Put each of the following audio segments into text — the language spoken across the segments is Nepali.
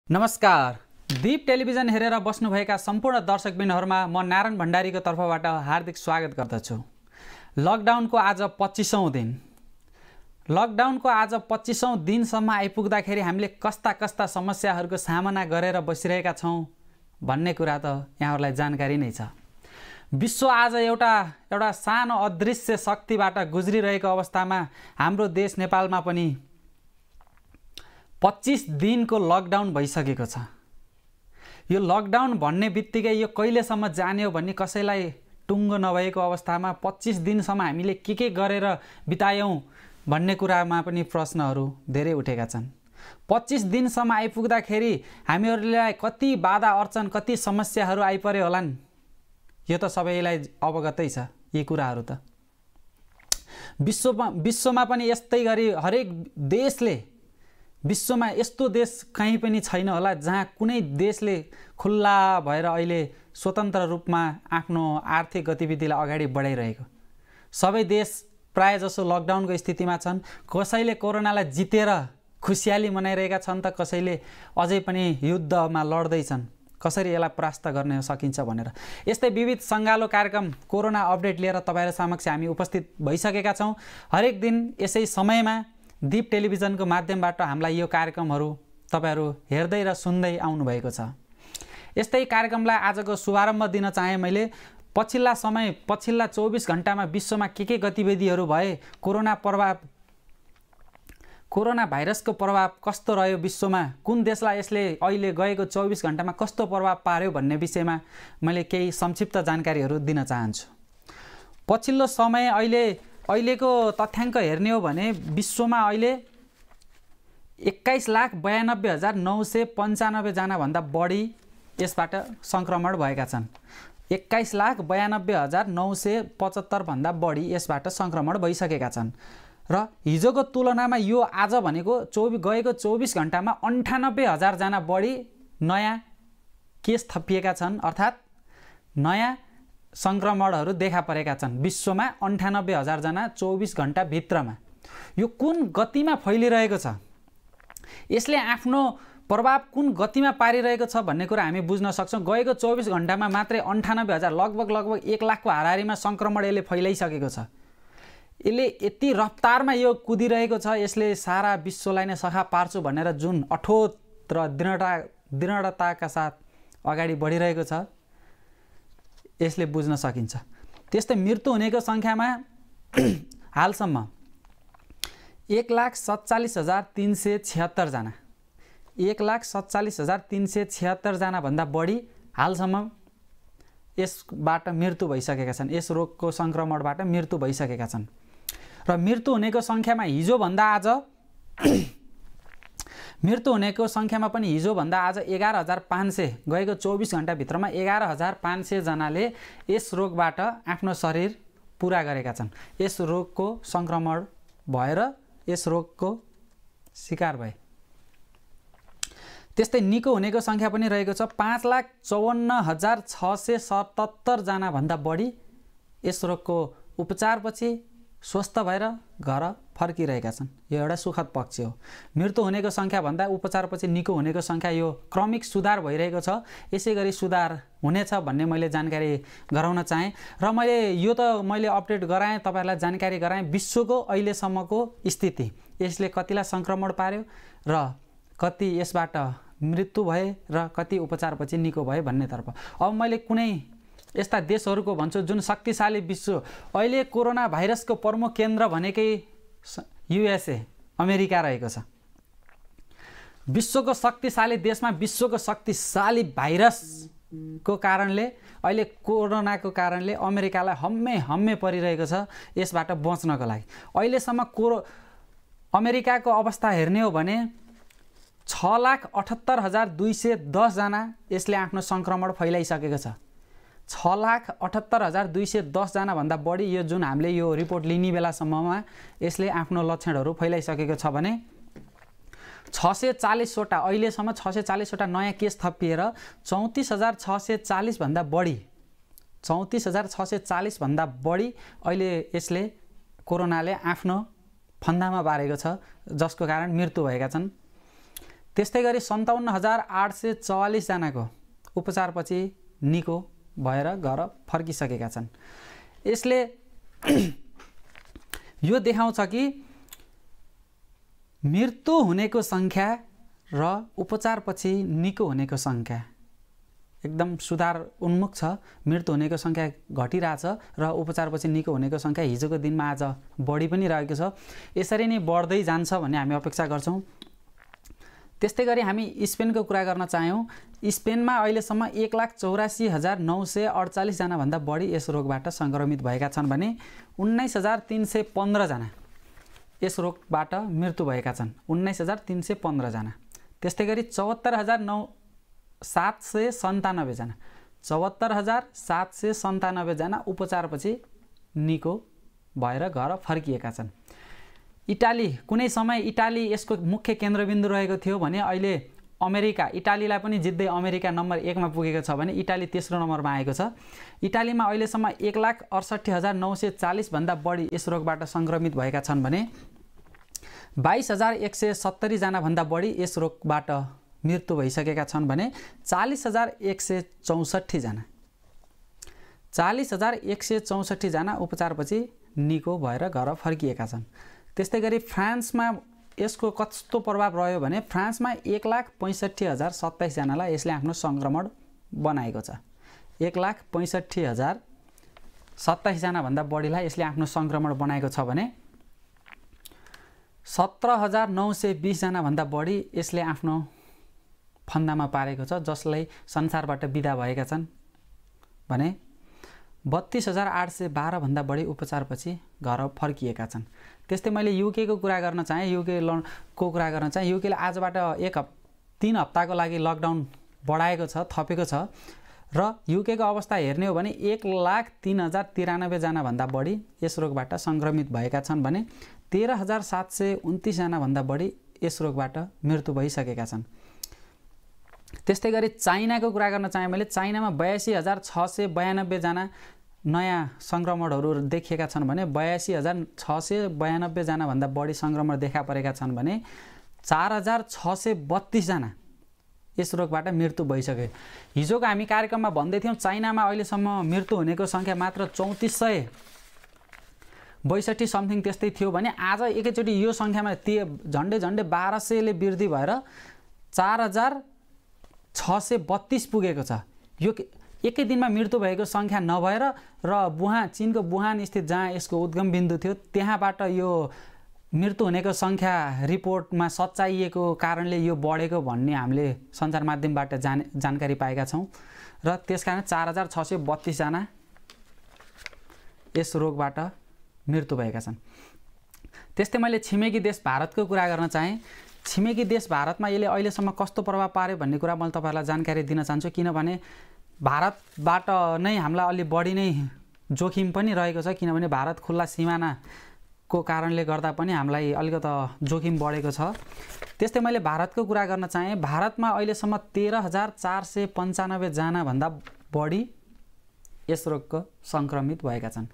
नमस्कार। दीप टेलिभिजन हेरेर बस्नुभएका सम्पूर्ण दर्शकबिनहरुमा म नारायण भण्डारीको तर्फबाट हार्दिक स्वागत गर्दछु। लकडाउनको आज 25औं दिन। लकडाउनको आज 25औं दिनसम्म आइपुग्दाखेरि हामीले कस्ता समस्याहरूको सामना गरेर बसिरहेका छौं भन्ने कुरा त यहाँहरुलाई जानकारी नै छ। विश्व आज एउटा सानो अदृश्य शक्तिबाट गुज्रिरहेको अवस्थामा हाम्रो देश नेपालमा पनि 25 दिनको लकडाउन भइसकेको छ। यो लकडाउन भन्ने बित्तिकै यो कहिलेसम्म जाने हो भन्ने कसैलाई टुङ्गो नभएको अवस्थामा 25 दिनसम्म हामीले के गरेर बितायौं भन्ने कुरामा पनि प्रश्नहरू धेरै उठेका छन्। 25 दिनसम्म आइपुग्दाखेरि हामीहरूलाई कति बाधा अर्चन कति समस्याहरू आइपरे होलान् यो त सबैलाई अवगतै छ। यी कुराहरू त विश्वमा पनि यस्तै गरी हरेक देशले विश्वमा यस्तो देश कहीँ पनि छैन होला जहाँ कुनै देशले खुल्ला भएर अहिले स्वतन्त्र रूपमा आफ्नो आर्थिक गतिविधिलाई अगाडि बढाइरहेको। सबै देश प्राय जसो लकडाउनको स्थितिमा छन्। कसैले कोरोनालाई जितेर खुसियाली मनाइरहेका छन् त कसैले अझै पनि युद्धमा लड्दै छन् कसरी यसलाई परास्त गर्न सकिन्छ भनेर। यस्तै विविध संगालो कार्यक्रम कोरोना अपडेट लिएर तपाईहरु समक्ष हामी उपस्थित भइसकेका छौं। हरेक दिन यसै समयमा दीप टेलिभिजनको माध्यमबाट हामीलाई यो कार्यक्रमहरू तपाईहरु हेर्दै र सुन्दै आउनु भएको छ। यस्तै कार्यक्रमलाई आजको शुभारम्भ दिन चाहे मैले। पछिल्ला 24 घण्टामा विश्वमा के गतिविधिहरू भए, कोरोना भाइरसको प्रभाव कस्तो रह्यो विश्वमा, कुन देशलाई यसले अहिले गएको 24 घण्टामा कस्तो प्रभाव पार्यो भन्ने विषयमा मैले केही संक्षिप्त जानकारीहरू दिन चाहन्छु। पछिल्लो समय अहिलेको तथ्याङ्क हेर्ने हो भने विश्वमा अहिले 21,92,995 जना भन्दा बढी यसबाट संक्रमण भएका छन्। 21,92,975 भन्दा बढी यसबाट संक्रमण भइसकेका छन् र हिजोको तुलनामा यो आज भनेको गएको 24 घण्टामा 98,000 जना बढी नयाँ केस थपिएका छन्, अर्थात् नयाँ संक्रमणहरू देखा परेका छन् विश्वमा। 98,000 जना 24 घण्टा भित्रमा। यो कुन गतिमा फैलिरहेको छ, यसले आफ्नो प्रभाव कुन गतिमा पारिरहेको छ भन्ने कुरा हामी बुझ्न सक्छौं। गएको 24 घण्टामा मात्रै 98,000 लगभग 1 लाखको हाराहारीमा संक्रमण यसले फैलाइसकेको छ। यसले यति रफ्तारमा यो कुदिरहेको छ, यसले सारा विश्वलाई नै सखा पार्छु भनेर जुन अठोट र दृढताका साथ अगाडि बढिरहेको छ यसले बुझ्न सकिन्छ। त्यस्तै मृत्यु हुनेको संख्यामा हालसम्म 1,47,376 जना 1,47,376 जना भन्दा बढी हालसम्म यसबाट मृत्यु भइसकेका छन्। यस रोगको संक्रमणबाट मृत्यु भइसकेका छन् र मृत्यु हुनेको संख्यामा पनि हिजोभन्दा आज 11,500 गएको 24 घण्टा भित्रमा 11,500 जनाले यस रोगबाट आफ्नो शरीर पूरा गरेका छन्। यस रोगको संक्रमण भएर यस रोगको शिकार भए। त्यस्तै निको हुनेको संख्या पनि रहेको छ। 5,54,677 जना भन्दा बढी यस रोगको उपचारपछि स्वस्थ भएर घर फर्किरहेका छन्। यो एउटा सुखद पक्ष हो। मृत्यु हुनेको संख्या भन्दा उपचारपछि निको हुनेको संख्या यो क्रमिक सुधार भइरहेको छ। यसैगरी सुधार हुनेछ भन्ने मैले जानकारी गराउन चाहे र मैले अपडेट गराएँ, तपाईहरुलाई जानकारी गराएँ विश्वको अहिलेसम्मको स्थिति। यसले कतिलाई संक्रमण पार्यो र कति यसबाट मृत्यु भए र कति उपचारपछि निको भए भन्नेतर्फ। अब मैले कुनै यस्ता देशहरूको भन्छु जुन शक्तिशाली विश्व अहिले कोरोना भाइरसको प्रमुख केन्द्र भनेकै USA अमेरिका रहेको छ। विश्वको शक्तिशाली देशमा विश्वको शक्तिशाली भाइरसको कारणले अहिले कोरोनाको कारणले अमेरिकालाई हम्मे परिरहेको छ यसबाट बच्नको लागि। अहिलेसम्म अमेरिकाको अवस्था हेर्ने हो भने 6,78,210 जना यसले आफ्नो संक्रमण फैलाइसकेको छ। 6,78,210 जना भन्दा बढी यो जुन हामीले यो रिपोर्ट लिने बेलासम्ममा यसले आफ्नो लक्षणहरू फैलाइसकेको छ भने 640 वटा अहिलेसम्म 640 वटा नयाँ केस थपिएर 34,640 भन्दा बढी 34,640 भन्दा बढी अहिले यसले कोरोनाले आफ्नो फन्दामा बारेको छ, जसको कारण मृत्यु भएका छन्। त्यस्तै गरी 57,844 जनाको उपचारपछि निको भएर घर फर्किसकेका छन्। यसले यो देखाउँछ कि मृत्यु हुनेको सङ्ख्या र उपचारपछि निको हुनेको सङ्ख्या एकदम सुधार उन्मुख छ। मृत्यु हुनेको सङ्ख्या घटिरहेछ र उपचारपछि निको हुनेको सङ्ख्या हिजोको दिनमा आज बढी पनि रहेको छ। यसरी नै बढ्दै जान्छ भन्ने हामी अपेक्षा गर्छौँ। त्यस्तै गरी हामी स्पेनको कुरा गर्न चाह्यौँ। स्पेनमा अहिलेसम्म 1,84,948 जनाभन्दा बढी यस रोगबाट सङ्क्रमित भएका छन् भने 19,315 जना यस रोगबाट मृत्यु भएका छन्। 19,315 जना। त्यस्तै गरी 74,797 जना 74,797 जना उपचारपछि निको भएर घर फर्किएका छन्। इटाली कुनै समय इटाली यसको मुख्य केन्द्रबिन्दु रहेको थियो भने अहिले अमेरिका इटालीलाई पनि जित्दै अमेरिका नम्बर 1 मा पुगेको छ भने इटाली तेस्रो नम्बरमा आएको छ। इटालीमा अहिलेसम्म 1,68,940 भन्दा बढी यस रोगबाट सङ्क्रमित भएका छन् भने 22,170 जना भन्दा बढी यस रोगबाट मृत्यु भइसकेका छन् भने 40,164 जना 40,164 जना उपचारपछि निको भएर घर फर्किएका छन्। त्यस्तै गरी फ्रान्समा यसको कस्तो प्रभाव रह्यो भने फ्रान्समा 1,65,027 जनालाई यसले आफ्नो सङ्क्रमण बनाएको छ। 1,65,027 जनाभन्दा बढीलाई यसले आफ्नो सङ्क्रमण बनाएको छ भने 17,920 जनाभन्दा बढी यसले आफ्नो फन्दामा पारेको छ, जसलाई संसारबाट बिदा भएका छन् भने 32,812 भन्दा बढी उपचारपछि घर फर्किएका छन्। त्यस्तै मैले युके को कुरा गर्न चाहे। युके को कुरा गर्न चाहे। युकेले आजबाट 3 हप्ताको लागि लकडाउन बढाएको छ, थपेको छ र युके को अवस्था हेर्ने हो भने 1,03,093 जना भन्दा बढी यस रोगबाट सङ्क्रमित भएका छन् भने 13,729 जना भन्दा बढी यस रोगबाट मृत्यु भइसकेका छन्। त्यस्तै गरी चाइनाको कुरा गर्न चाहे मैले। चाइनामा 82,692 जना नयाँ सङ्क्रमणहरू देखिएका छन् भने 82,692 जना भन्दा बढी सङ्क्रमण देखा परेका छन् भने 4,632 जना यस रोगबाट मृत्यु भइसक्यो। हिजोको हामी कार्यक्रममा भन्दै थियौँ चाइनामा अहिलेसम्म मृत्यु हुनेको सङ्ख्या मात्र 3462 समथिङ त्यस्तै थियो भने आज एकैचोटि यो सङ्ख्यामा झन्डै 1200ले वृद्धि भएर 4,632 पुगेको छ। यो एकै दिनमा मृत्यु भएको सङ्ख्या नभएर र चीनको वुहान स्थित जहाँ यसको उद्गम बिन्दु थियो त्यहाँबाट यो मृत्यु हुनेको सङ्ख्या रिपोर्टमा सच्चाइएको कारणले यो बढेको भन्ने हामीले सञ्चार माध्यमबाट जानकारी पाएका छौँ र त्यसकारण 4,632 जना यस रोगबाट मृत्यु भएका छन्। त्यस्तै मैले छिमेकी देश भारतको कुरा गर्न चाहेँ। छिमेकी देश भारतमा यसले अहिलेसम्म कस्तो प्रभाव पार्यो भन्ने कुरा मैले तपाईँहरूलाई जानकारी दिन चाहन्छु, किनभने भारतबाट नै हामीलाई अलि बढी नै जोखिम पनि रहेको छ, किनभने भारत खुल्ला सिमानाको कारणले गर्दा पनि हामीलाई अलिकति जोखिम बढेको छ। त्यस्तै मैले भारतको कुरा गर्न चाहेँ। भारतमा अहिलेसम्म 13,495 जनाभन्दा बढी यस रोगको सङ्क्रमित भएका छन्।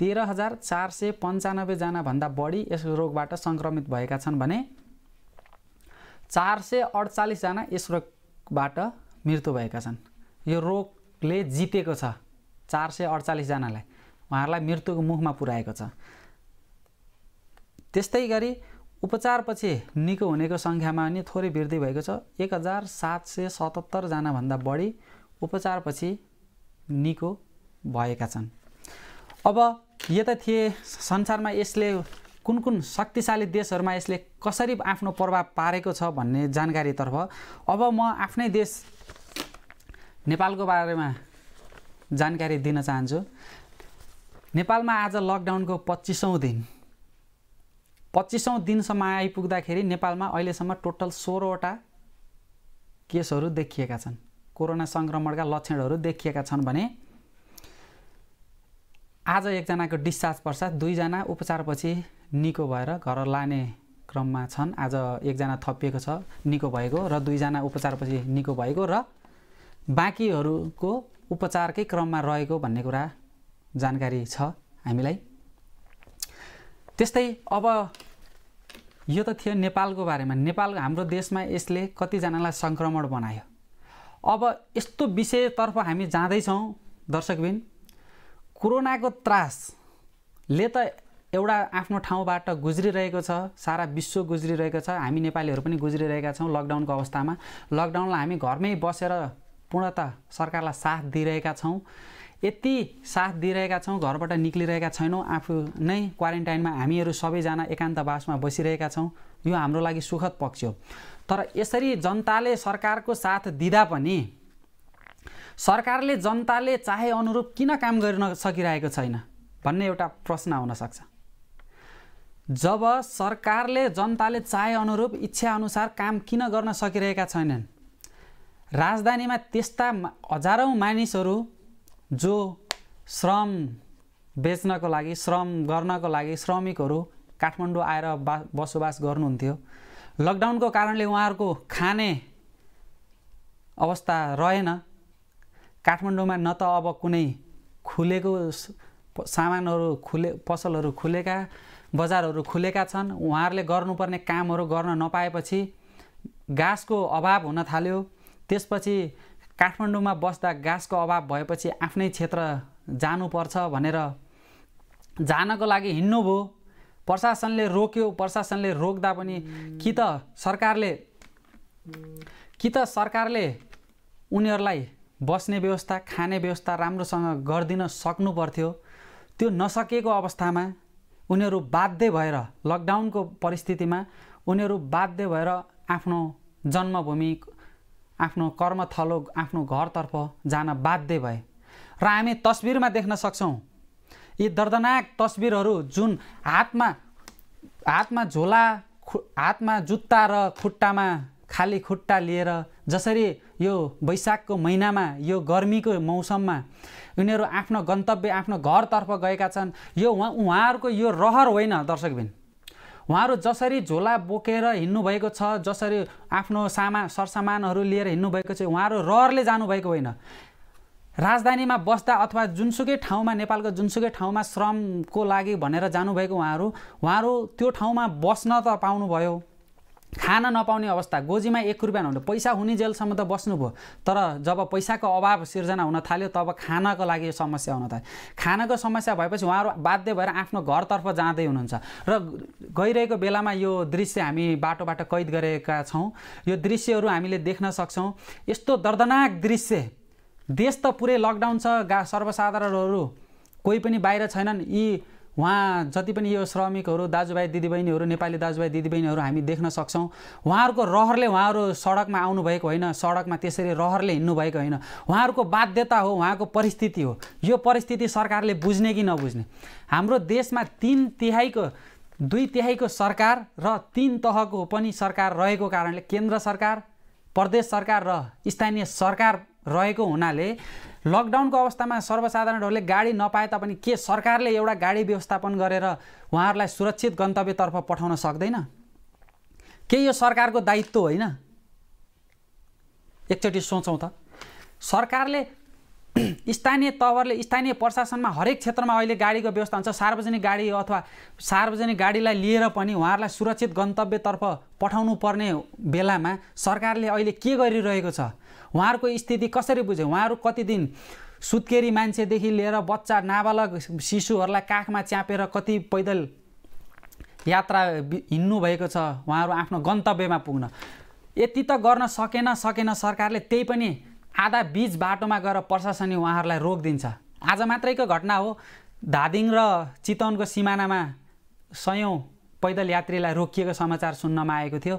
13,495 जनाभन्दा बढी यस रोगबाट सङ्क्रमित भएका छन् भने 448 जना यस रोगबाट मृत्यु भएका छन्। यो रोगले जितेको छ 448 जनालाई, उहाँहरूलाई मृत्युको मुखमा पुर्याएको छ। त्यस्तै गरी उपचारपछि निको हुनेको सङ्ख्यामा पनि थोरै वृद्धि भएको छ। 1,777 जनाभन्दा बढी उपचारपछि निको भएका छन्। अब यो त थिए संसारमा यसले कुन शक्तिशाली देशहरूमा यसले कसरी आफ्नो प्रभाव पारेको छ भन्ने जानकारीतर्फ। अब म आफ्नै देश नेपालको बारेमा जानकारी दिन चाहन्छु। नेपालमा आज लकडाउनको 25औं दिन 25औं दिनसम्म आइपुग्दाखेरि नेपालमा अहिलेसम्म टोटल 16 वटा केसहरू देखिएका छन्। कोरोना सङ्क्रमणका लक्षणहरू देखिएका छन् भने आज एकजनाको डिस्चार्ज पश्चात 2 जना उपचारपछि निको भएर घर लाने क्रममा छन्। आज एकजना थपिएको छ निको भएको र 2 जना उपचारपछि निको भएको र बाँकीहरूको उपचारकै क्रममा रहेको भन्ने कुरा जानकारी छ हामीलाई। त्यस्तै अब यो त थियो नेपालको बारेमा। हाम्रो देशमा यसले कतिजनालाई सङ्क्रमण बनायो। अब यस्तो विषयतर्फ हामी जाँदैछौँ दर्शकबिन। कोरोनाको त्रासले त एउटा आफ्नो ठाउँबाट गुज्रिरहेको छ, सारा विश्व गुज्रिरहेको छ, हामी नेपालीहरू पनि गुज्रिरहेका छौँ लकडाउनको अवस्थामा। लकडाउनलाई हामी घरमै बसेर पूर्णतः सरकारलाई साथ दिइरहेका छौँ। यति साथ दिइरहेका छौँ, घरबाट निक्लिरहेका छैनौँ, आफू नै क्वारेन्टाइनमा हामीहरू सबैजना एकान्तवासमा बसिरहेका छौँ। यो हाम्रो लागि सुखद पक्ष हो। तर यसरी जनताले सरकारको साथ दिँदा पनि सरकारले जनताले चाहे अनुरूप किन काम गर्न सकिरहेको छैन भन्ने एउटा प्रश्न आउन सक्छ। जब सरकारले जनताले चाहे अनुरूप इच्छा अनुसार काम किन गर्न सकिरहेका छैनन्, राजधानीमा त्यस्ता हजारौं मानिसहरू जो श्रम बेच्नको लागि, श्रम गर्नको लागि श्रमिकहरू काठमाडौँ आएर बसोबास गर्नुहुन्थ्यो। लकडाउनको कारणले उहाँहरूको खाने अवस्था रहेन। काठमाडौँमा न त अब कुनै खुलेको सामानहरू पसलहरू खुलेका, बजारहरू खुलेका छन्। उहाँहरूले गर्नुपर्ने कामहरू गर्न नपाएपछि ग्यासको अभाव हुन थाल्यो। त्यसपछि काठमाडौँमा बस्दा ग्यासको अभाव भएपछि आफ्नै क्षेत्र जानुपर्छ भनेर जानको लागि हिँड्नुभयो। प्रशासनले रोक्यो। प्रशासनले रोक्दा पनि कि त सरकारले उनीहरूलाई बस्ने व्यवस्था, खाने व्यवस्था राम्रोसँग गरिदिन सक्नु पर्थ्यो। त्यो नसकेको अवस्थामा उनीहरू बाध्य भएर, लकडाउनको परिस्थितिमा उनीहरू बाध्य भएर आफ्नो जन्मभूमि, आफ्नो कर्मथलो, आफ्नो घरतर्फ जान बाध्य भए। र हामी तस्बिरमा देख्न सक्छौँ यी दर्दनाक तस्बिरहरू, जुन हातमा झोला, हातमा जुत्ता र खुट्टामा खाली खुट्टा लिएर जसरी यो वैशाखको महिनामा, यो गर्मीको मौसममा उनीहरू आफ्नो गन्तव्य, आफ्नो घरतर्फ गएका छन्। यो उहाँहरूको यो रहर होइन दर्शकबिन। उहाँहरू जसरी झोला बोकेर हिँड्नुभएको छ, जसरी आफ्नो सरसामानहरू लिएर हिँड्नुभएको छ, उहाँहरू रहरले जानुभएको होइन। राजधानीमा बस्दा अथवा जुनसुकै ठाउँमा, नेपालको जुनसुकै ठाउँमा श्रमको लागि भनेर जानुभएको उहाँहरू त्यो ठाउँमा बस्न त पाउनुभयो, खान नपाउने अवस्था। गोजीमा 1 रुपियाँ नहुँदा पैसा हुने जेलसम्म त बस्नुभयो। तर जब पैसाको अभाव सिर्जना हुन थाल्यो तब खानको लागि समस्या हुन थाल्यो। खानको समस्या भएपछि उहाँहरू बाध्य भएर आफ्नो घरतर्फ जाँदै हुनुहुन्छ। र गइरहेको बेलामा यो दृश्य हामी बाटोबाट कैद गरेका छौँ। यो दृश्यहरू हामीले देख्न सक्छौँ। यस्तो दर्दनाक दृश्य। देश त पुरै लकडाउन छ। सर्वसाधारणहरू कोही पनि बाहिर छैनन्। यी उहाँ जति पनि यो श्रमिकहरू, दाजुभाइ दिदीबहिनीहरू, नेपाली दाजुभाइ दिदीबहिनीहरू हामी देख्न सक्छौँ। उहाँहरूको रहरले उहाँहरू सडकमा आउनुभएको होइन, सडकमा त्यसरी रहरले हिँड्नुभएको होइन। उहाँहरूको बाध्यता हो, उहाँको परिस्थिति हो। यो परिस्थिति सरकारले बुझ्ने कि नबुझ्ने। हाम्रो देशमा 2 तिहाईको सरकार र 3 तहको पनि सरकार रहेको कारणले, केन्द्र सरकार, प्रदेश सरकार र स्थानीय सरकार रहेको हुनाले लकडाउनको अवस्थामा सर्वसाधारणहरूले गाडी नपाए तापनि के सरकारले एउटा गाडी व्यवस्थापन गरेर उहाँहरूलाई सुरक्षित गन्तव्यतर्फ पठाउन सक्दैन? के यो सरकारको दायित्व होइन? एकचोटि सोचौँ त। सरकारले, स्थानीय तहले, स्थानीय प्रशासनमा हरेक क्षेत्रमा अहिले गाडीको व्यवस्था हुन्छ। सार्वजनिक गाडी अथवा सार्वजनिक गाडीलाई लिएर पनि उहाँहरूलाई सुरक्षित गन्तव्यतर्फ पठाउनु पर्ने बेलामा सरकारले अहिले के गरिरहेको छ? उहाँहरूको स्थिति कसरी बुझ्यो? उहाँहरू कति दिन सुत्केरी मान्छेदेखि लिएर बच्चा, नाबालक शिशुहरूलाई काखमा च्यापेर कति पैदल यात्रा हिँड्नु भएको छ उहाँहरू आफ्नो गन्तव्यमा पुग्न। यति त गर्न सकेन सरकारले। त्यही पनि आधा बीच बाटोमा गएर प्रशासनले उहाँहरूलाई रोकिदिन्छ। आज मात्रैको घटना हो। धादिङ र चितवनको सिमानामा 100औं पैदल यात्रीलाई रोकिएको समाचार सुन्नमा आएको थियो।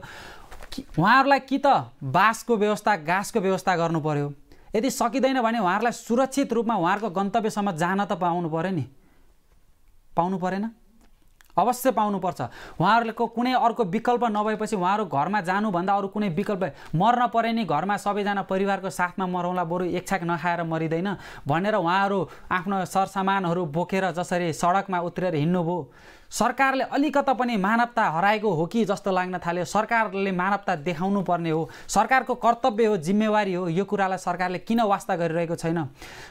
उहाँहरूलाई कि त बासको व्यवस्था, गासको व्यवस्था गर्नु पर्यो। यदि सकिँदैन भने उहाँहरूलाई सुरक्षित रूपमा उहाँहरूको गन्तव्यसम्म जान त पाउनु पर्यो नि। पाउनु परेन? अवश्य पाउनुपर्छ। उहाँहरूको कुनै अर्को विकल्प नभएपछि उहाँहरू घरमा जानुभन्दा अरू कुनै विकल्प, मर्न परे नि घरमा सबैजना परिवारको साथमा मरौँला, बरु एक छाक नखाएर मरिँदैन भनेर उहाँहरू आफ्नो सरसामानहरू बोकेर जसरी सडकमा उत्रेर हिँड्नुभयो। सरकारले अलिकता पनि मानवता हराएको हो कि जस्तो लाग्न थाल्यो। सरकारले मानवता देखाउनु पर्ने हो, सरकारको कर्तव्य हो, जिम्मेवारी हो। यो कुरालाई सरकारले किन वास्ता गरिरहेको छैन?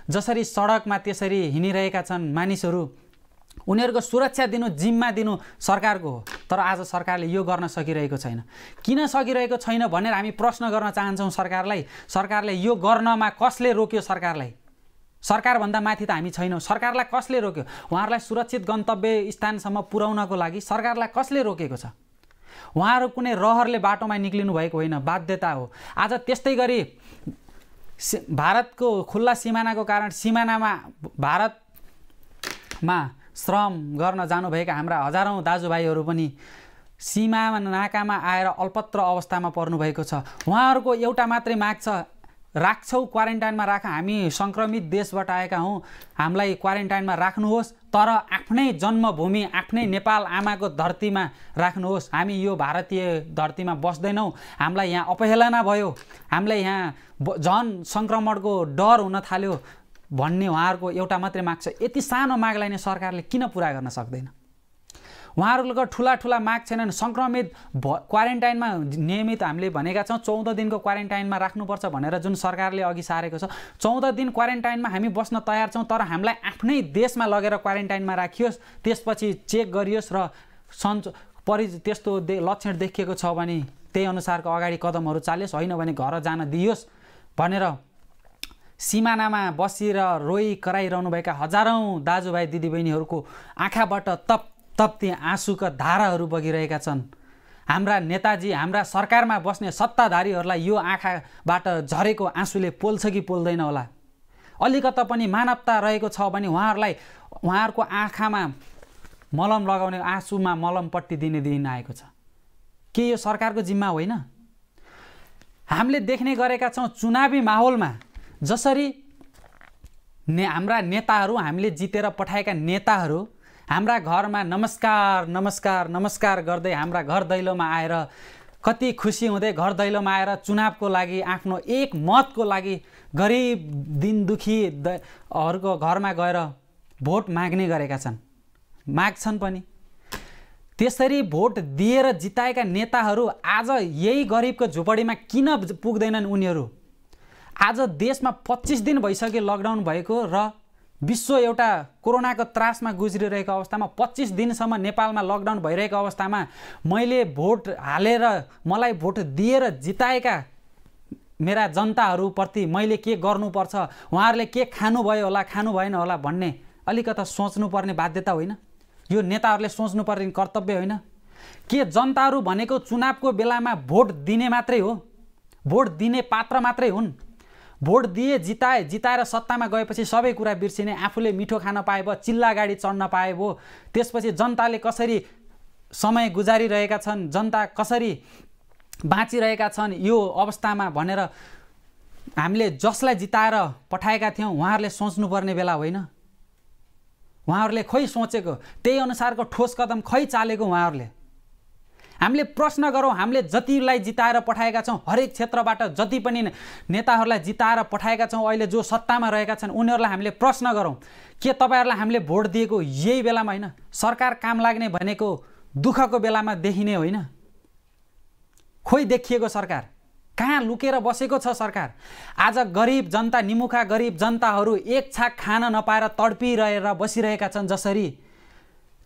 जसरी सडकमा त्यसरी हिँडिरहेका छन् मानिसहरू, उनीहरूको सुरक्षा दिनु, जिम्मा दिनु सरकारको हो। तर आज सरकारले यो गर्न सकिरहेको छैन। किन सकिरहेको छैन भनेर हामी प्रश्न गर्न चाहन्छौँ सरकारलाई। सरकारले यो गर्नमा कसले रोक्यो सरकारलाई? सरकारभन्दा माथि त हामी छैनौँ। सरकारलाई कसले रोक्यो? उहाँहरूलाई सुरक्षित गन्तव्य स्थानसम्म पुर्याउनको लागि सरकारलाई कसले रोकेको छ? उहाँहरू कुनै रहरले बाटोमा निक्लिनु भएको होइन, बाध्यता हो। आज त्यस्तै गरी भारतको खुल्ला सिमानाको कारण सिमानामा भारतमा श्रम गर्न जानुभएका हाम्रा हजारौँ दाजुभाइहरू पनि सीमा नाकामा आएर अल्पत्र अवस्थामा पर्नुभएको छ। उहाँहरूको एउटा मात्रै माग छ, राख्छौ क्वारेन्टाइनमा राख, हामी सङ्क्रमित देशबाट आएका हौँ, हामीलाई क्वारेन्टाइनमा राख्नुहोस्, तर आफ्नै जन्मभूमि आफ्नै नेपाल आमाको धरतीमा राख्नुहोस्। हामी यो भारतीय धरतीमा बस्दैनौँ, हामीलाई यहाँ अपहेलना भयो, हामीलाई यहाँ झन् सङ्क्रमणको डर हुन थाल्यो भन्ने उहाँहरूको एउटा मात्रै माग छ। यति सानो मागलाई नै सरकारले किन पुरा गर्न सक्दैन? उहाँहरूको ठुला ठुला माग छैनन्। सङ्क्रमित क्वारेन्टाइनमा नियमित हामीले भनेका छौँ 14 दिनको क्वारेन्टाइनमा राख्नुपर्छ भनेर जुन सरकारले अघि सारेको छ, 14 दिन क्वारेन्टाइनमा हामी बस्न तयार छौँ, तर हामीलाई आफ्नै देशमा लगेर क्वारेन्टाइनमा राखियोस्, त्यसपछि चेक गरियोस् र त्यस्तो लक्षण देखिएको छ भने त्यही अनुसारको अगाडि कदमहरू चालियोस्, होइन भने घर जान दियोस् भनेर सिमानामा बसेर रोइ कराइरहनुभएका हजारौँ दाजुभाइ दिदीबहिनीहरूको आँखाबाट तप्ती आँसुका धाराहरू बगिरहेका छन्। हाम्रा नेताजी, हाम्रा सरकारमा बस्ने सत्ताधारीहरूलाई यो आँखाबाट झरेको आँसुले पोल्छ कि पोल्दैन होला? अलिकता पनि मानवता रहेको छ भने उहाँहरूलाई उहाँहरूको आँखामा मलम लगाउने, आँसुमा मलम पट्टी दिने दिन आएको छ। के यो सरकारको जिम्मा होइन? हामीले देख्ने गरेका छौँ चुनावी माहौलमा जसरी हाम्रा नेताहरू, हामीले जितेर पठाएका नेताहरू हाम्रा घरमा नमस्कार नमस्कार नमस्कार गर्दै हाम्रा घर दैलोमा आएर कति खुसी हुँदै घर दैलोमा आएर चुनावको लागि आफ्नो एक मतको लागि गरिब दिन दुखीहरूको घरमा गएर भोट माग्ने गरेका छन्, माग्छन् पनि। त्यसरी भोट दिएर जिताएका नेताहरू आज यही गरिबको झुपडीमा किन पुग्दैनन्? उनीहरू आज देशमा 25 दिन भइसक्यो लकडाउन भएको र विश्व एउटा कोरोनाको त्रासमा गुज्रिरहेको अवस्थामा 25 दिनसम्म नेपालमा लकडाउन भइरहेको अवस्थामा मैले भोट हालेर मलाई भोट दिएर जिताएका मेरा जनताहरूप्रति मैले के गर्नुपर्छ, उहाँहरूले के खानुभयो होला खानु भएन होला भन्ने अलिकता सोच्नुपर्ने बाध्यता होइन? यो नेताहरूले सोच्नुपर्ने कर्तव्य होइन? के जनताहरू भनेको चुनावको बेलामा भोट दिने मात्रै हो? भोट दिने पात्र मात्रै हुन्? भोट दिए जिताएर सत्तामा गएपछि सबै कुरा बिर्सिने, आफूले मिठो खान पाए भयो, चिल्ला गाडी चढ्न पाए भयो, त्यसपछि जनताले कसरी समय गुजारिरहेका छन्, जनता कसरी बाँचिरहेका छन् यो अवस्थामा भनेर हामीले जसलाई जिताएर पठाएका थियौँ उहाँहरूले सोच्नुपर्ने बेला होइन? उहाँहरूले खोइ सोचेको, त्यही अनुसारको ठोस कदम खै चालेको उहाँहरूले? हामीले प्रश्न गरौँ, हामीले जतिलाई जिताएर पठाएका छौँ, हरेक क्षेत्रबाट जति पनि नेताहरूलाई जिताएर पठाएका छौँ, अहिले जो सत्तामा रहेका छन् उनीहरूलाई हामीले प्रश्न गरौँ, के तपाईँहरूलाई हामीले भोट दिएको यही बेलामा होइन? सरकार काम लाग्ने भनेको दुःखको बेलामा देखिने होइन? खोइ देखिएको सरकार कहाँ लुकेर बसेको छ सरकार? आज गरिब जनता, निमुखा गरिब जनताहरू एक छाक खान नपाएर तडपिरहेर बसिरहेका छन्। जसरी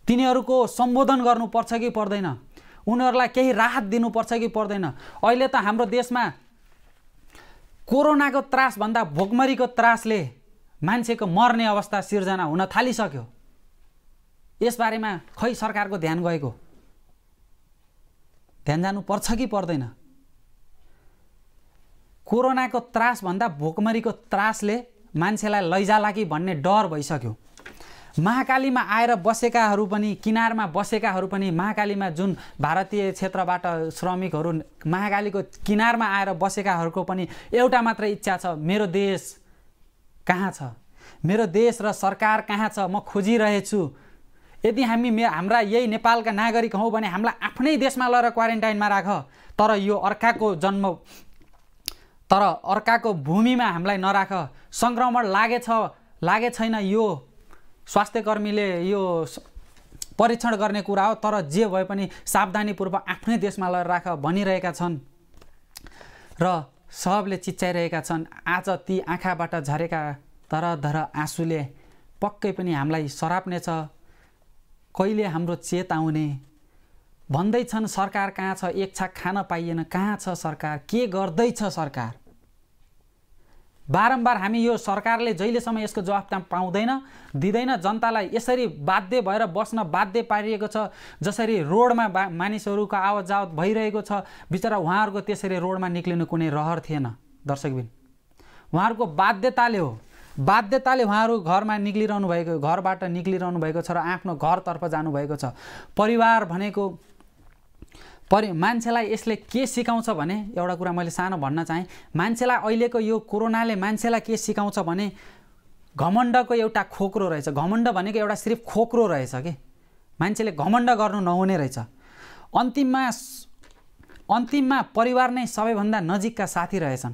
तिनीहरूको सम्बोधन गर्नुपर्छ कि पर्दैन? उनीहरूलाई केही राहत दिनुपर्छ कि पर्दैन? अहिले त हाम्रो देशमा कोरोनाको त्रासभन्दा भोकमरीको त्रासले मान्छेको मर्ने अवस्था सिर्जना हुन थालिसक्यो। यसबारेमा खै सरकारको ध्यान गएको? ध्यान जानुपर्छ कि पर्दैन? कोरोनाको त्रासभन्दा भोकमरीको त्रासले मान्छेलाई लैजाला कि भन्ने डर भइसक्यो। महाकालीमा आएर बसेकाहरू पनि, किनारमा बसेकाहरू पनि, महाकालीमा जुन भारतीय क्षेत्रबाट श्रमिकहरू महाकालीको किनारमा आएर बसेकाहरूको पनि एउटा मात्रै इच्छा छ, मेरो देश कहाँ छ, मेरो देश र सरकार कहाँ छ, म खोजिरहेछु। यदि हामी हाम्रा यही नेपालका नागरिक हौँ भने हामीलाई आफ्नै देशमा लगेर क्वारेन्टाइनमा राख, तर यो अर्काको भूमिमा हामीलाई नराख। सङ्क्रमण लागे छैन यो स्वास्थ्यकर्मीले यो परीक्षण गर्ने कुरा हो, तर जे भए पनि सावधानीपूर्वक आफ्नै देशमा लगेर राख भनिरहेका छन् र सबले चिच्चाइरहेका छन्। आज ती आँखाबाट झरेका धर आँसुले पक्कै पनि हामीलाई सराप्ने छ। कहिले हाम्रो चेत आउने भन्दैछन् सरकार कहाँ छ, एक छाक खान पाइएन, कहाँ छ सरकार, के गर्दैछ सरकार। बारम्बार हामी यो सरकारले जहिलेसम्म यसको जवाफ पाउँदैन, दिँदैन, जनतालाई यसरी बाध्य भएर बस्न बाध्य पारिएको छ, जसरी रोडमा मानिसहरूको आवत जावत भइरहेको छ, बिचरा उहाँहरूको त्यसरी रोडमा निक्लिनु कुनै रहर थिएन दर्शकबिन। उहाँहरूको बाध्यताले हो, बाध्यताले उहाँहरू घरमा निक्लिरहनु भएको, घरबाट निक्लिरहनु भएको छ र आफ्नो घरतर्फ जानुभएको छ। परिवार भनेको मान्छेलाई यसले के सिकाउँछ भने, एउटा कुरा मैले सानो भन्न चाहेँ, मान्छेलाई अहिलेको यो कोरोनाले मान्छेलाई के सिकाउँछ भने घमण्डको एउटा खोक्रो रहेछ। घमण्ड भनेको एउटा सिर्फ खोक्रो रहेछ कि मान्छेले घमण्ड गर्नु नहुने रहेछ। अन्तिममा परिवार नै सबैभन्दा नजिकका साथी रहेछन्।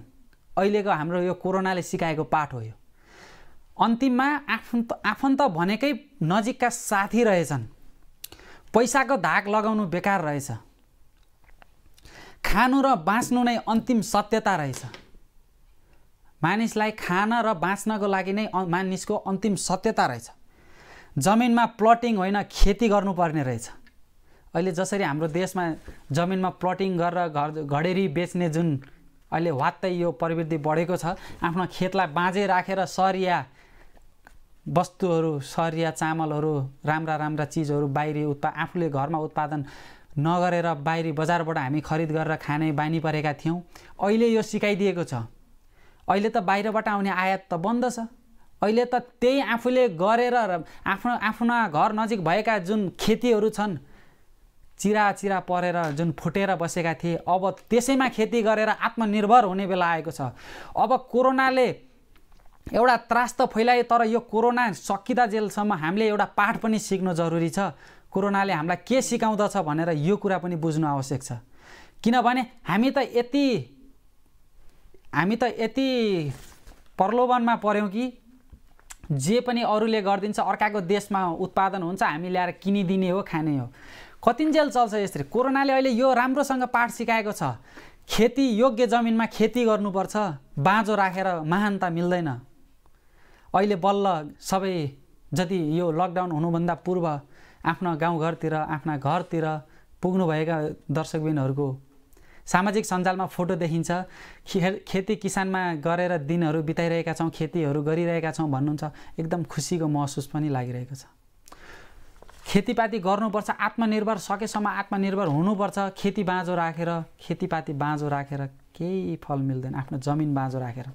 अहिलेको हाम्रो यो कोरोनाले सिकाएको पाठ हो यो। अन्तिममा आफन्त भनेकै नजिकका साथी रहेछन्। पैसाको धाक लगाउनु बेकार रहेछ। खानु र बाँच्नु नै अन्तिम सत्यता रहेछ। मानिसलाई खान र बाँच्नको लागि नै मानिसको अन्तिम सत्यता रहेछ। जमिनमा प्लटिङ होइन खेती गर्नुपर्ने रहेछ। अहिले जसरी हाम्रो देशमा जमिनमा प्लटिङ गरेर घडेरी बेच्ने जुन अहिले वात्तै यो प्रवृत्ति बढेको छ, आफ्नो खेतलाई बाँझै राखेर सरिया वस्तुहरू, सरिया चामलहरू, राम्रा चिजहरू बाहिरी आफूले घरमा उत्पादन नगरेर बाहिरी बजारबाट हामी खरिद गरेर खाने बानी परेका थियौँ। अहिले यो सिकाइदिएको छ। अहिले त बाहिरबाट आउने आयात त बन्द छ। अहिले त त्यही आफूले गरेर आफ्ना घर नजिक भएका जुन खेतीहरू छन्, चिरा परेर जुन फुटेर बसेका थिए, अब त्यसैमा खेती गरेर आत्मनिर्भर हुने बेला आएको छ। अब कोरोनाले एउटा त्रास त फैलायो, तर यो कोरोना सकिँदा जेलसम्म हामीले एउटा पाठ पनि सिक्नु जरुरी छ। कोरोनाले हामीलाई के सिकाउँदछ भनेर यो कुरा पनि बुझ्नु आवश्यक छ। किनभने हामी त यति प्रलोभनमा पर्यौँ कि जे पनि अरूले गरिदिन्छ, अर्काको देशमा उत्पादन हुन्छ, हामी ल्याएर किनिदिने हो, खाने हो। कतिन्जेल चल्छ यसरी। कोरोनाले अहिले यो राम्रोसँग पाठ सिकाएको छ। खेती योग्य जमिनमा खेती गर्नुपर्छ, बाँझो राखेर महानता मिल्दैन। अहिले बल्ल सबै जति यो लकडाउन हुनुभन्दा पूर्व आफ्ना गाउँघरतिर, आफ्ना घरतिर पुग्नुभएका दर्शकबिनहरूको सामाजिक सञ्जालमा फोटो देखिन्छ। खेती किसानमा गरेर दिनहरू बिताइरहेका छौँ, खेतीहरू गरिरहेका छौँ भन्नुहुन्छ। एकदम खुसीको महसुस पनि लागिरहेको छ। खेतीपाती गर्नुपर्छ, आत्मनिर्भर, सकेसम्म आत्मनिर्भर हुनुपर्छ। खेतीपाती बाँझो राखेर केही फल मिल्दैन, आफ्नो जमिन बाँझो राखेर।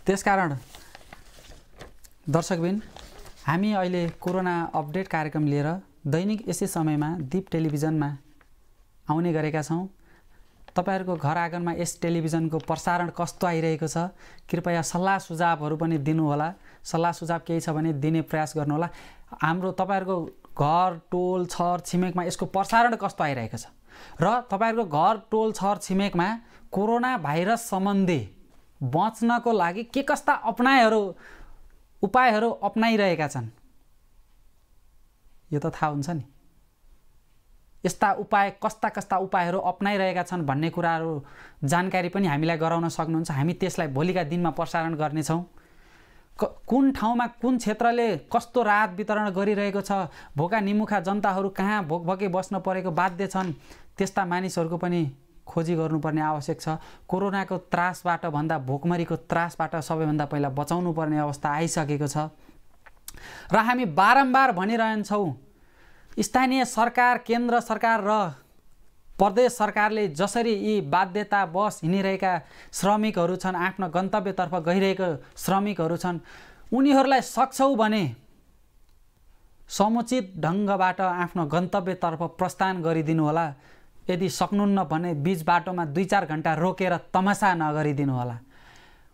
त्यसकारण दर्शकबिन, हामी अहिले कोरोना अपडेट कार्यक्रम लिएर दैनिक यसै समयमा दीप टेलिभिजनमा आउने गरेका छौँ। तपाईहरुको घर आँगनमा यस टेलिभिजनको प्रसारण कस्तो आइरहेको छ, कृपया सल्लाह सुझावहरू पनि दिनुहोला। सल्लाह सुझाव केही छ भने दिने प्रयास गर्नुहोला। हाम्रो तपाईहरुको घर, टोल, छर छिमेकमा यसको प्रसारण कस्तो आइरहेको छ र तपाईहरुको घर, टोल, छर छिमेकमा कोरोना भाइरस सम्बन्धी बच्नको लागि के कस्ता उपायहरू अपनाइरहेका छन्, यो त थाहा हुन्छ नि। यस्ता कस्ता उपायहरू अपनाइरहेका छन् भन्ने कुराहरू जानकारी पनि हामीलाई गराउन सक्नुहुन्छ। हामी त्यसलाई भोलिका दिनमा प्रसारण गर्नेछौँ। कुन ठाउँमा कुन क्षेत्रले कस्तो राहत वितरण गरिरहेको छ, भोका निमुखा जनताहरू कहाँ भोकभोकै बस्न परेको बाध्य छन्, त्यस्ता मानिसहरूको पनि खोजी गर्नुपर्ने आवश्यक छ। कोरोनाको त्रासबाट भन्दा भोकमरीको त्रासबाट सबैभन्दा पहिला बचाउनु पर्ने अवस्था आइसकेको छ र हामी बारम्बार भनिरहन्छौँ, स्थानीय सरकार, केन्द्र सरकार र प्रदेश सरकारले जसरी यी बाध्यतावश हिँडिरहेका श्रमिकहरू छन्, आफ्नो गन्तव्यतर्फ गइरहेको श्रमिकहरू छन्, उनीहरूलाई सक्छौ भने समुचित ढङ्गबाट आफ्नो गन्तव्यतर्फ प्रस्थान गरिदिनु होला। यदि सक्नुहुन्न भने बीच बाटोमा 2-4 घण्टा रोकेर तमासा नगरिदिनु होला।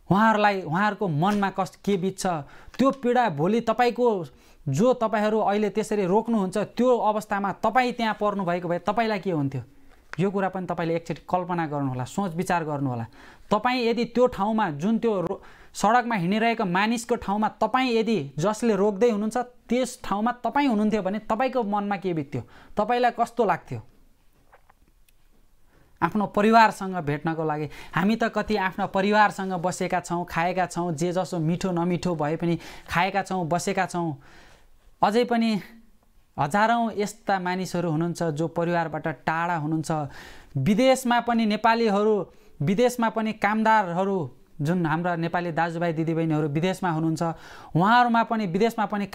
उहाँहरूको मनमा के बित्छ, त्यो पीडा भोलि तपाईको जो तपाईहरु अहिले त्यसरी रोक्नुहुन्छ, त्यो अवस्थामा तपाई त्यहाँ पर्नु भएको भए तपाईलाई के हुन्थ्यो, यो कुरा पनि तपाईले एकचोटि कल्पना गर्नुहोला, सोच विचार गर्नुहोला। तपाई यदि त्यो ठाउँमा, जुन त्यो सडकमा हिँडिरहेको मानिसको ठाउँमा तपाई यदि जसले रोक्दै हुनुहुन्छ त्यस ठाउँमा तपाई हुनुहुन्थ्यो भने तपाईको मनमा के बित्थ्यो, तपाईलाई कस्तो लाग्थ्यो? आफ्नो परिवारसँग भेट्नको लागि हामी त कति आफ्ना परिवारसँग बसेका छौँ, खाएका छौँ, जे जसो मिठो नमिठो भए पनि खाएका छौँ, बसेका छौँ। अझै पनि हजारौँ यस्ता मानिसहरू हुनुहुन्छ जो परिवारबाट टाढा हुनुहुन्छ। विदेशमा पनि नेपालीहरू, विदेशमा पनि कामदारहरू, जुन हाम्रा नेपाली दाजुभाइ दिदीबहिनीहरू विदेशमा हुनुहुन्छ, उहाँहरूमा पनि विदेशमा पनि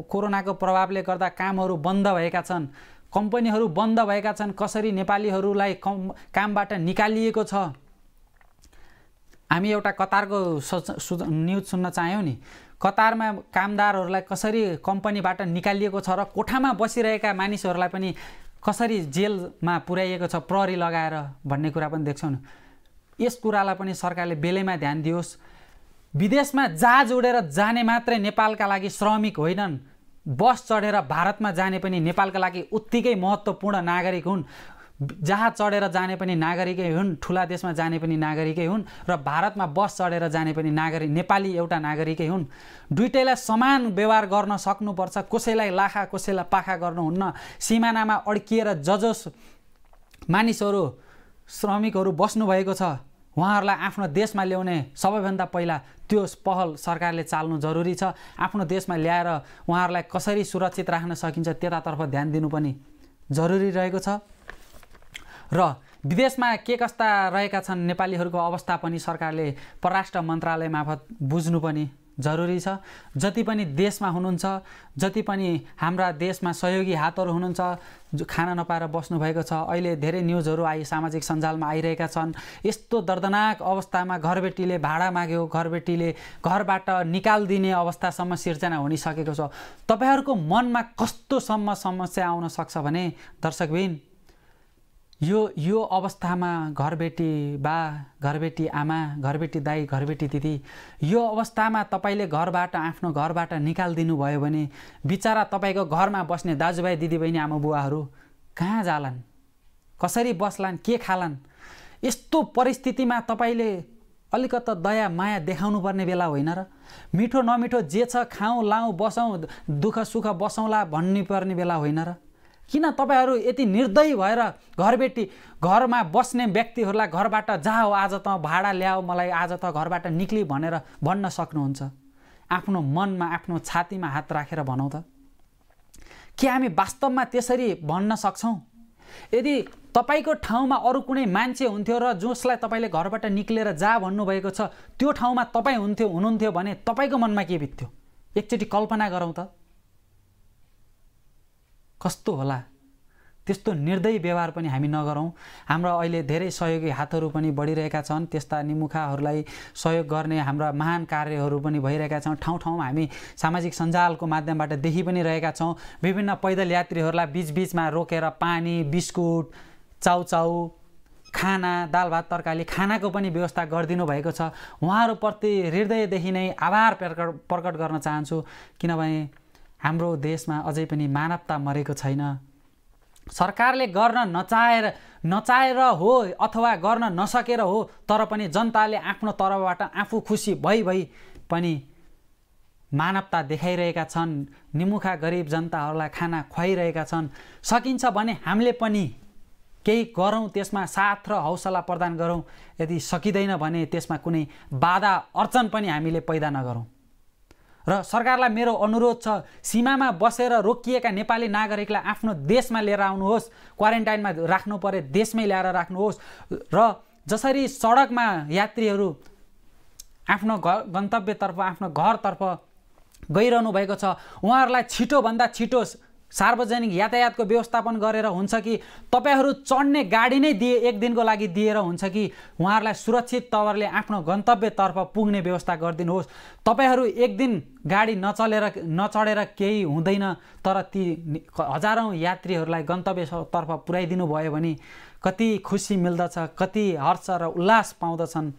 कोरोनाको प्रभावले गर्दा कामहरू बन्द भएका छन्, कम्पनीहरू बन्द भएका छन्। कसरी नेपालीहरूलाई कामबाट निकालिएको छ। हामी एउटा कतारको न्युज सुन्न चाह्यौँ नि। कतारमा कामदारहरूलाई कसरी कम्पनीबाट निकालिएको छ र कोठामा बसिरहेका मानिसहरूलाई पनि कसरी जेलमा पुर्याइएको छ प्रहरी लगाएर भन्ने कुरा पनि देख्छौँ। यस कुरालाई पनि सरकारले बेलैमा ध्यान दियोस्। विदेशमा जहाज उडेर जाने मात्रै नेपालका लागि श्रमिक होइनन्, बस चढेर भारतमा जाने पनि नेपालका लागि उत्तिकै महत्त्वपूर्ण नागरिक हुन्। जहाज चढेर जाने पनि नागरिकै हुन्, ठुला देशमा जाने पनि नागरिकै हुन् र भारतमा बस चढेर जाने पनि नागरिक, नेपाली एउटा नागरिकै हुन्। दुईटैलाई समान व्यवहार गर्न सक्नुपर्छ। कसैलाई लाखा कसैलाई पाखा गर्नुहुन्न। सिमानामा अड्किएर जजोस् मानिसहरू, श्रमिकहरू बस्नुभएको छ, उहाँहरूलाई आफ्नो देशमा ल्याउने सबैभन्दा पहिला त्यो पहल सरकारले चाल्नु जरुरी छ। आफ्नो देशमा ल्याएर उहाँहरूलाई कसरी सुरक्षित राख्न सकिन्छ त्यतातर्फ ध्यान दिनु पनि जरुरी रहेको छ। र विदेशमा के कस्ता रहेका छन् नेपालीहरूको अवस्था पनि सरकारले परराष्ट्र मन्त्रालय मार्फत बुझ्नु पनि जरुरी छ। जति पनि देशमा हुनुहुन्छ, जति पनि हाम्रा देशमा सहयोगी हातहरू हुनुहुन्छ जो खाना नपाएर बस्नुभएको छ, अहिले धेरै न्युजहरू सामाजिक सञ्जालमा आइरहेका छन्। यस्तो दर्दनाक अवस्थामा घरबेटीले भाडा माग्यो, घरबेटीले घरबाट निकालिदिने अवस्थासम्म सिर्जना हुनिसकेको छ। तपाईँहरूको मनमा कस्तोसम्म समस्या आउन सक्छ भने दर्शकबिन, यो अवस्थामा घरबेटी बा, घरबेटी आमा, घरबेटी दाइ, घरबेटी दिदी, यो अवस्थामा तपाईँले आफ्नो घरबाट निकालिदिनु भयो भने बिचारा तपाईँको घरमा बस्ने दाजुभाइ दिदीबहिनी आमा बुवाहरू कहाँ जालान्, कसरी बस्लान्, के खालान्। यस्तो परिस्थितिमा तपाईँले अलिकता दया माया देखाउनु पर्ने बेला होइन र? मिठो नमिठो जे छ खाउँ लाउँ बसौँ, दुःख सुख बसौँला भन्नु पर्ने बेला होइन र? किन तपाईँहरू यति निर्दयी भएर घरमा बस्ने व्यक्तिहरूलाई घरबाट जाऊ, आज त भाडा ल्याऊ, मलाई आज त घरबाट निक्ली भनेर भन्न सक्नुहुन्छ? आफ्नो मनमा, आफ्नो छातीमा हात राखेर भनौँ त, के हामी वास्तवमा त्यसरी भन्न सक्छौँ? यदि तपाईँको ठाउँमा अरू कुनै मान्छे हुन्थ्यो र जसलाई तपाईँले घरबाट निक्लेर जा भन्नुभएको छ, त्यो ठाउँमा तपाईँ हुनुहुन्थ्यो भने तपाईँको मनमा के बित्थ्यो? एकचोटि कल्पना गरौँ त, कस्तो होला? त्यस्तो निर्दयी व्यवहार पनि हामी नगरौँ। हाम्रो अहिले धेरै सहयोगी हातहरू पनि बढिरहेका छन्। त्यस्ता निमुखाहरूलाई सहयोग गर्ने हाम्रा महान कार्यहरू पनि भइरहेका छन्। ठाउँ ठाउँमा हामी सामाजिक सञ्जालको माध्यमबाट देखि पनि रहेका छौँ। विभिन्न पैदल यात्रीहरूलाई बिचबिचमा रोकेर पानी, बिस्कुट, चाउचाउ, खाना, दाल भात तरकारी, खानाको पनि व्यवस्था गरिदिनु भएको छ। उहाँहरूप्रति हृदयदेखि नै आभार प्रकट गर्न चाहन्छु, किनभने हाम्रो देशमा अझै पनि मानवता मरेको छैन। सरकारले गर्न नचाहेर हो अथवा गर्न नसकेर हो, तर पनि जनताले आफ्नो तर्फबाट आफू खुसी भई पनि मानवता देखाइरहेका छन्। निमुखा गरिब जनताहरूलाई खाना खुवाइरहेका छन्। सकिन्छ भने हामीले पनि केही गरौँ, त्यसमा साथ र हौसला प्रदान गरौँ। यदि सकिँदैन भने त्यसमा कुनै बाधा अर्चन पनि हामीले पैदा नगरौँ। र सरकारलाई मेरो अनुरोध छ, सीमामा बसेर रोकिएका नेपाली नागरिकलाई आफ्नो देशमा लिएर आउनुहोस्। क्वारेन्टाइनमा राख्नु परे देशमै ल्याएर राख्नुहोस्। र जसरी सडकमा यात्रीहरू आफ्नो गन्तव्यतर्फ, आफ्नो घरतर्फ गइरहनु भएको छ, उहाँहरूलाई छिटोभन्दा छिटो सार्वजनिक यातायातको व्यवस्थापन गरेर हुन्छ कि तपाईँहरू चढ्ने गाडी नै एक दिनको लागि दिएर हुन्छ कि उहाँहरूलाई सुरक्षित तवरले आफ्नो गन्तव्यतर्फ पुग्ने व्यवस्था गरिदिनुहोस्। तपाईँहरू एक दिन गाडी नचढेर केही हुँदैन, तर ती हजारौँ यात्रीहरूलाई गन्तव्यतर्फ पुर्याइदिनु भयो भने कति खुसी मिल्दछ, कति हर्ष र उल्लास पाउँदछन्।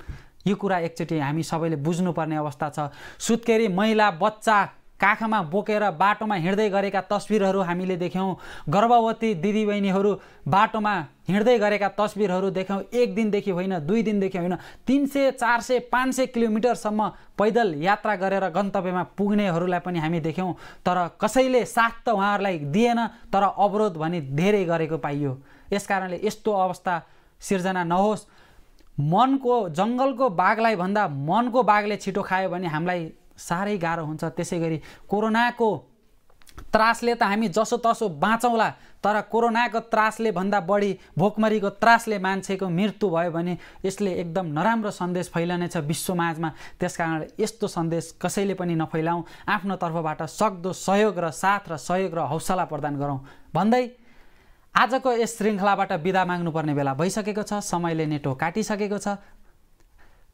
यो कुरा एकचोटि हामी सबैले बुझ्नुपर्ने अवस्था छ। सुत्केरी महिला, बच्चा काखमा बोकेर बाटोमा हिँड्दै गरेका तस्बिरहरू हामीले देख्यौँ। गर्भवती दिदीबहिनीहरू बाटोमा हिँड्दै गरेका तस्बिरहरू देख्यौँ। एक दिनदेखि होइन, 2 दिनदेखि होइन, 300, 400, 500 किलोमिटरसम्म पैदल यात्रा गरेर गन्तव्यमा पुग्नेहरूलाई पनि हामी देख्यौँ। तर कसैले साथ त उहाँहरूलाई दिएन, तर अवरोध भने धेरै गरेको पाइयो। यसकारणले यस्तो अवस्था सिर्जना नहोस्। जङ्गलको बाघलाई भन्दा मनको बाघले छिटो खायो भने हामीलाई साह्रै गाह्रो हुन्छ। त्यसै गरी कोरोनाको त्रासले त हामी जसोतसो बाँचौँला, तर कोरोनाको त्रासले भन्दा बढी भोकमरीको त्रासले मान्छेको मृत्यु भयो भने यसले एकदम नराम्रो सन्देश फैलनेछ विश्वमाझमा। त्यसकारण यस्तो सन्देश कसैले पनि नफैलाउँ, आफ्नो तर्फबाट सक्दो सहयोग र साथ र सहयोग र हौसला प्रदान गरौँ भन्दै आजको यस श्रृङ्खलाबाट बिदा माग्नुपर्ने बेला भइसकेको छ। समयले नेटो काटिसकेको छ।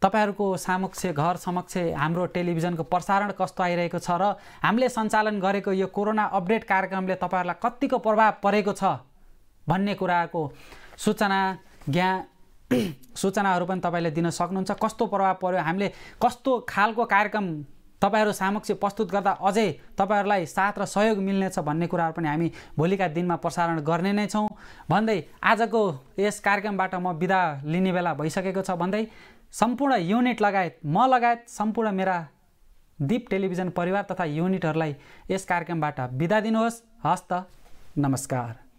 तपाईहरुको समक्ष घर समक्ष हाम्रो टेलिभिजनको प्रसारण कस्तो आइरहेको छ र हामीले सञ्चालन गरेको यो कोरोना अपडेट कार्यक्रमले तपाईहरुलाई कतिको प्रभाव परेको छ भन्ने कुराको सूचनाहरू पनि तपाईले दिन सक्नुहुन्छ। कस्तो प्रभाव पर्यो, हामीले कस्तो खालको कार्यक्रम तपाईहरु समक्ष प्रस्तुत गर्दा अझै तपाईहरुलाई साथ र सहयोग मिल्नेछ भन्ने कुराहरू पनि हामी भोलिका दिनमा प्रसारण गर्ने नै छौं भन्दै आजको यस कार्यक्रमबाट म बिदा लिने बेला भइसकेको छ भन्दै सम्पूर्ण युनिट लगायत म लगायत सम्पूर्ण मेरा दीप टेलिभिजन परिवार तथा युनिटहरूलाई यस कार्यक्रमबाट बिदा दिनुहोस्। हस्त नमस्कार।